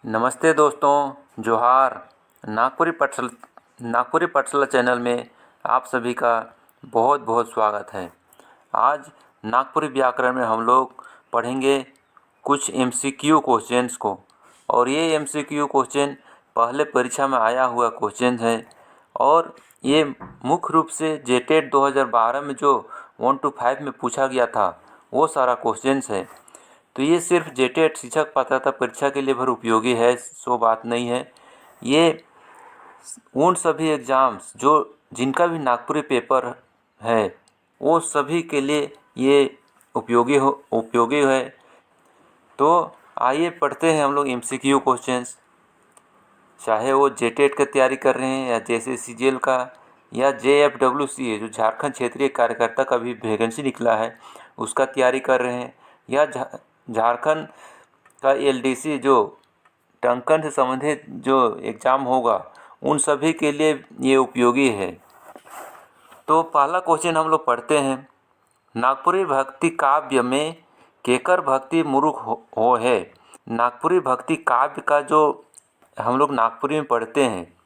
नमस्ते दोस्तों, जोहार। नागपुरी पाठशाला चैनल में आप सभी का बहुत बहुत स्वागत है। आज नागपुरी व्याकरण में हम लोग पढ़ेंगे कुछ एमसीक्यू क्वेश्चंस को, और ये एमसीक्यू क्वेश्चन पहले परीक्षा में आया हुआ क्वेश्चन है और ये मुख्य रूप से जेटेट 2012 में जो 1 to 5 में पूछा गया था वो सारा क्वेश्चंस है। तो ये सिर्फ जेटेट शिक्षक पात्रता परीक्षा के लिए भर उपयोगी है, सो बात नहीं है। ये उन सभी एग्ज़ाम्स जिनका भी नागपुरी पेपर है वो सभी के लिए ये उपयोगी है। तो आइए पढ़ते हैं हम लोग एमसीक्यू क्वेश्चंस। चाहे वो जेटेट का तैयारी कर रहे हैं या जेएसएससीजीएल का या जेएफडब्ल्यूसी है, जो झारखंड क्षेत्रीय कार्यकर्ता का भी वैकेंसी निकला है उसका तैयारी कर रहे हैं, या झारखंड का एलडीसी जो टंकन से संबंधित जो एग्ज़ाम होगा उन सभी के लिए ये उपयोगी है। तो पहला क्वेश्चन हम लोग पढ़ते हैं। नागपुरी भक्ति काव्य में केकर भक्ति मुरुख हो है। नागपुरी भक्ति काव्य का जो हम लोग नागपुरी में पढ़ते हैं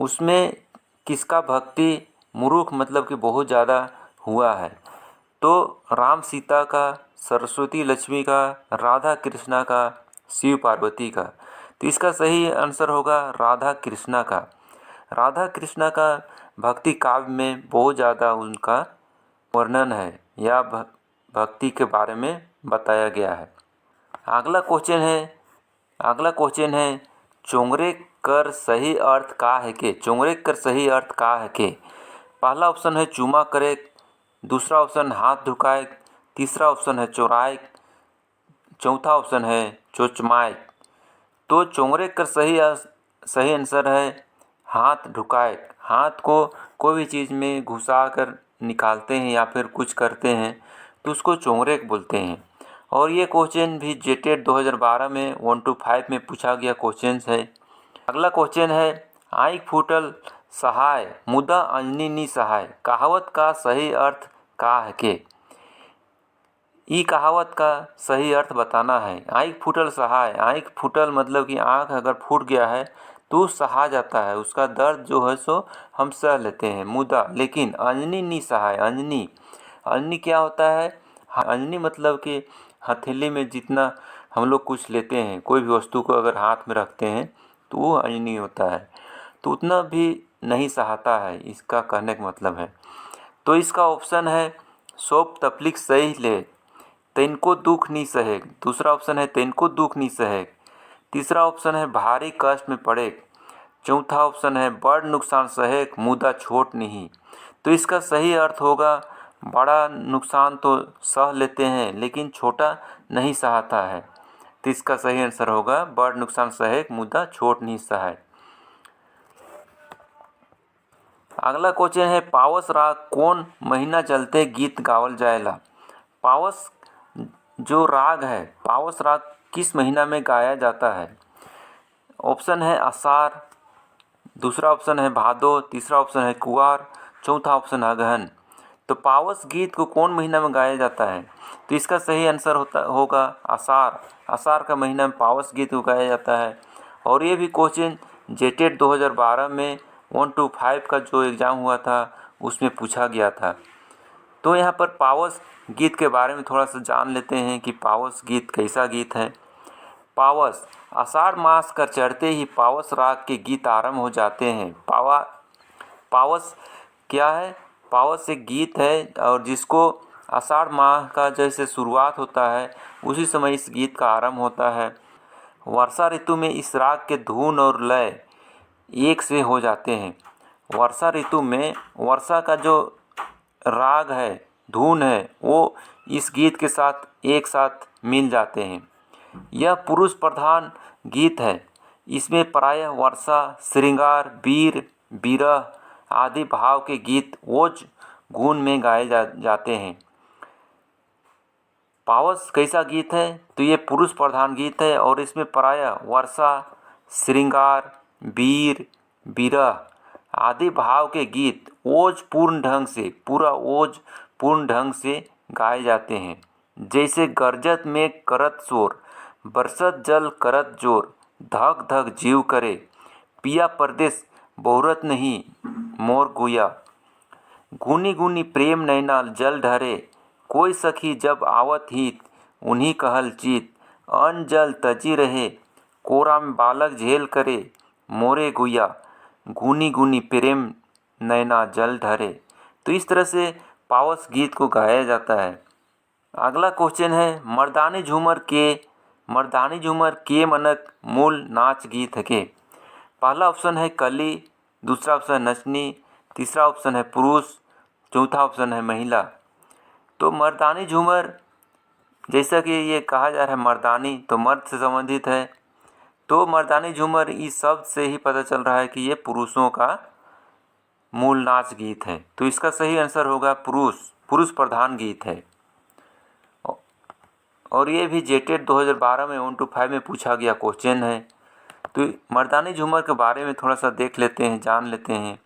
उसमें किसका भक्ति मुरुख मतलब कि बहुत ज़्यादा हुआ है। तो राम सीता का, सरस्वती लक्ष्मी का, राधा कृष्णा का, शिव पार्वती का। तो इसका सही आंसर होगा राधा कृष्णा का। राधा कृष्णा का भक्ति काव्य में बहुत ज़्यादा उनका वर्णन है या भक्ति के बारे में बताया गया है। अगला क्वेश्चन है चोंगरे कर सही अर्थ का है के। चोंगरे कर सही अर्थ का है के। पहला ऑप्शन है चूमा करे, दूसरा ऑप्शन हाथ झुकाए, तीसरा ऑप्शन है चोराए, चौथा ऑप्शन है चोचमाए। तो चोंगरे कर सही आंसर है हाथ झुकाए। हाथ को कोई भी चीज़ में घुसा कर निकालते हैं या फिर कुछ करते हैं तो उसको चोंगरे बोलते हैं। और ये क्वेश्चन भी जेटेट 2012 में 1 to 5 में पूछा गया क्वेश्चन है। अगला क्वेश्चन है आँख फूटल सहाय मुदा अंजनी नी सहाय। कहावत का सही अर्थ का है के। ई कहावत का सही अर्थ बताना है। आँख फूटल सहाय, आँख फूटल मतलब कि आँख अगर फूट गया है तो सहा जाता है, उसका दर्द जो है सो हम सह लेते हैं। मुदा लेकिन अंजनी नी सहाय। अंजनी क्या होता है? अंजनी मतलब कि हथेली में जितना हम लोग कुछ लेते हैं, कोई भी वस्तु को अगर हाथ में रखते हैं तो वो अंजनी होता है, तो उतना भी नहीं सहाता है, इसका कहने का मतलब है। तो इसका ऑप्शन है सोप तपलिक सही ले तैनको दुख नहीं सहेग। दूसरा ऑप्शन है तैनको दुख नहीं सहेग। तीसरा ऑप्शन है भारी कष्ट में पड़े। चौथा ऑप्शन है बड़ नुकसान सहेग मुदा छोट नहीं। तो इसका सही अर्थ होगा बड़ा नुकसान तो सह लेते हैं लेकिन छोटा नहीं सहाता है। तो इसका सही आंसर होगा बड़ नुकसान सहेग मुदा छोट नहीं सहाय। अगला क्वेश्चन है पावस राग कौन महीना चलते गीत गावल जाएला। पावस जो राग है, पावस राग किस महीना में गाया जाता है? ऑप्शन है आषाढ़, दूसरा ऑप्शन है भादो, तीसरा ऑप्शन है कुवार, चौथा ऑप्शन है अगहन। तो पावस गीत को कौन महीना में गाया जाता है? तो इसका सही आंसर होगा आषाढ़। आषाढ़ का महीना में पावस गीत को गाया जाता है। और ये भी क्वेश्चन जेटेट 2012 में 1 to 5 का जो एग्ज़ाम हुआ था उसमें पूछा गया था। तो यहाँ पर पावस गीत के बारे में थोड़ा सा जान लेते हैं कि पावस गीत कैसा गीत है। पावस आषाढ़ मास कर चढ़ते ही पावस राग के गीत आरंभ हो जाते हैं। पावस क्या है? पावस एक गीत है और जिसको आषाढ़ माह का जैसे शुरुआत होता है उसी समय इस गीत का आरंभ होता है। वर्षा ऋतु में इस राग के धुन और लय एक से हो जाते हैं। वर्षा ऋतु में वर्षा का जो राग है, धुन है, वो इस गीत के साथ एक साथ मिल जाते हैं। यह पुरुष प्रधान गीत है। इसमें प्रायः वर्षा, श्रृंगार, वीर, विरह आदि भाव के गीत ओज गुण में गाए जाते हैं। पावस कैसा गीत है? तो ये पुरुष प्रधान गीत है और इसमें प्रायः वर्षा, श्रृंगार, वीर, विरह आदि भाव के गीत ओज पूर्ण ढंग से गाए जाते हैं। जैसे गरजत में करत शोर, बरसत जल करत जोर, धक धक जीव करे, पिया परदेस बहुरत नहीं मोर गुया। गुनी गुनी प्रेम नैना जल ढरे, कोई सखी जब आवत हित, उन्हीं कहल चित, अन्न जल तजी रहे, कोरा में बालक झेल करे, मोरे गुया। गुनी गुनी प्रेम नैना जल ढरे। तो इस तरह से पावस गीत को गाया जाता है। अगला क्वेश्चन है मर्दानी झूमर के मनक मूल नाच गीत है के। पहला ऑप्शन है कली, दूसरा ऑप्शन नचनी, तीसरा ऑप्शन है पुरुष, चौथा ऑप्शन है महिला। तो मर्दानी झूमर, जैसा कि ये कहा जा रहा है मर्दानी, तो मर्द से संबंधित है। तो मर्दानी झूमर इस शब्द से ही पता चल रहा है कि ये पुरुषों का मूल नाच गीत है। तो इसका सही आंसर होगा पुरुष प्रधान गीत है। और ये भी जेटेट 2012 में 1 to 5 में पूछा गया क्वेश्चन है। तो मर्दानी झूमर के बारे में थोड़ा सा देख लेते हैं, जान लेते हैं।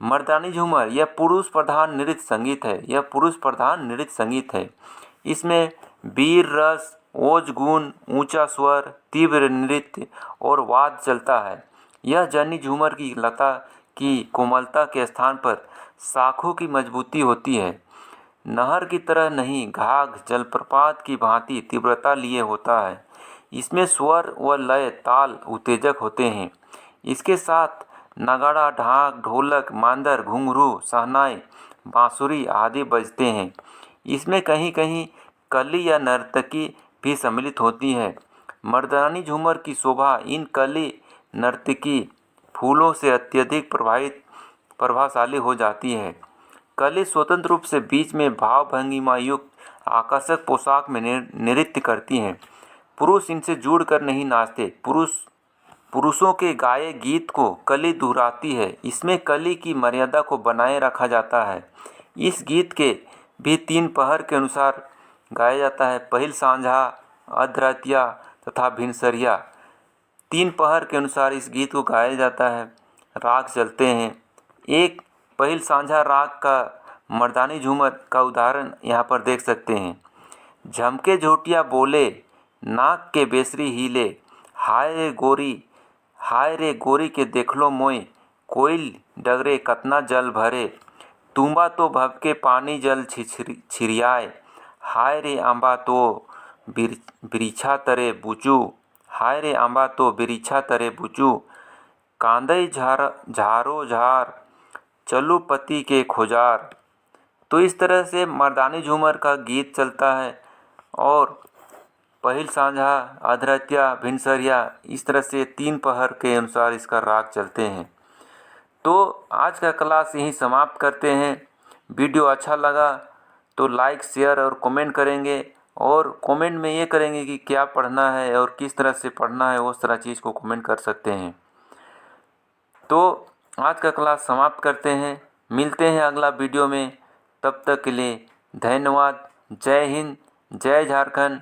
मर्दानी झूमर यह पुरुष प्रधान नृत्य संगीत है। इसमें वीर रस, ओज गुण, ऊंचा स्वर, तीव्र नृत्य और वाद्य चलता है। यह जनी झूमर की लता की कोमलता के स्थान पर शाखों की मजबूती होती है। नहर की तरह नहीं, घाघ जलप्रपात की भांति तीव्रता लिए होता है। इसमें स्वर व लय ताल उत्तेजक होते हैं। इसके साथ नगाड़ा, ढाक, ढोलक, मांदर, घुंघरू, शहनाई, बांसुरी आदि बजते हैं। इसमें कहीं कहीं कली या नर्तकी भी सम्मिलित होती है। मर्दानी झूमर की शोभा इन कली नर्तकी फूलों से अत्यधिक प्रभावशाली हो जाती है। कली स्वतंत्र रूप से बीच में भाव भंगिमा युक्त आकर्षक पोशाक में नृत्य करती हैं। पुरुष इनसे जुड़कर नहीं नाचते। पुरुषों के गाए गीत को कली दोहराती है। इसमें कली की मर्यादा को बनाए रखा जाता है। इस गीत के भी 3 पहर के अनुसार गाया जाता है। पहिल सांझा, अधरतिया तथा भिनसरिया। 3 पहर के अनुसार इस गीत को गाया जाता है। राग चलते हैं। एक पहिल सांझा राग का मर्दानी झूमर का उदाहरण यहाँ पर देख सकते हैं। झमके झोटिया बोले, नाक के बेसरी हिले, हाय रे गोरी के देखलो मोय, कोयल डगरे कतना जल भरे, तुम्बा तो भभके पानी जल छिरियाए, हाय रे आंबा तो बिरिछा तरे बुचू, हाय रे आंबा तो बिरिछा तरे बुचू, कांदई झारो झार, चलू पति के खोजार। तो इस तरह से मर्दानी झूमर का गीत चलता है। और पहिल सांझा, अधरतिया, भिनसरिया, इस तरह से 3 पहर के अनुसार इसका राग चलते हैं। तो आज का क्लास यहीं समाप्त करते हैं। वीडियो अच्छा लगा तो लाइक, शेयर और कमेंट करेंगे। और कमेंट में ये करेंगे कि क्या पढ़ना है और किस तरह से पढ़ना है, उस तरह चीज़ को कमेंट कर सकते हैं। तो आज का क्लास समाप्त करते हैं। मिलते हैं अगला वीडियो में। तब तक के लिए धन्यवाद। जय हिंद, जय झारखंड।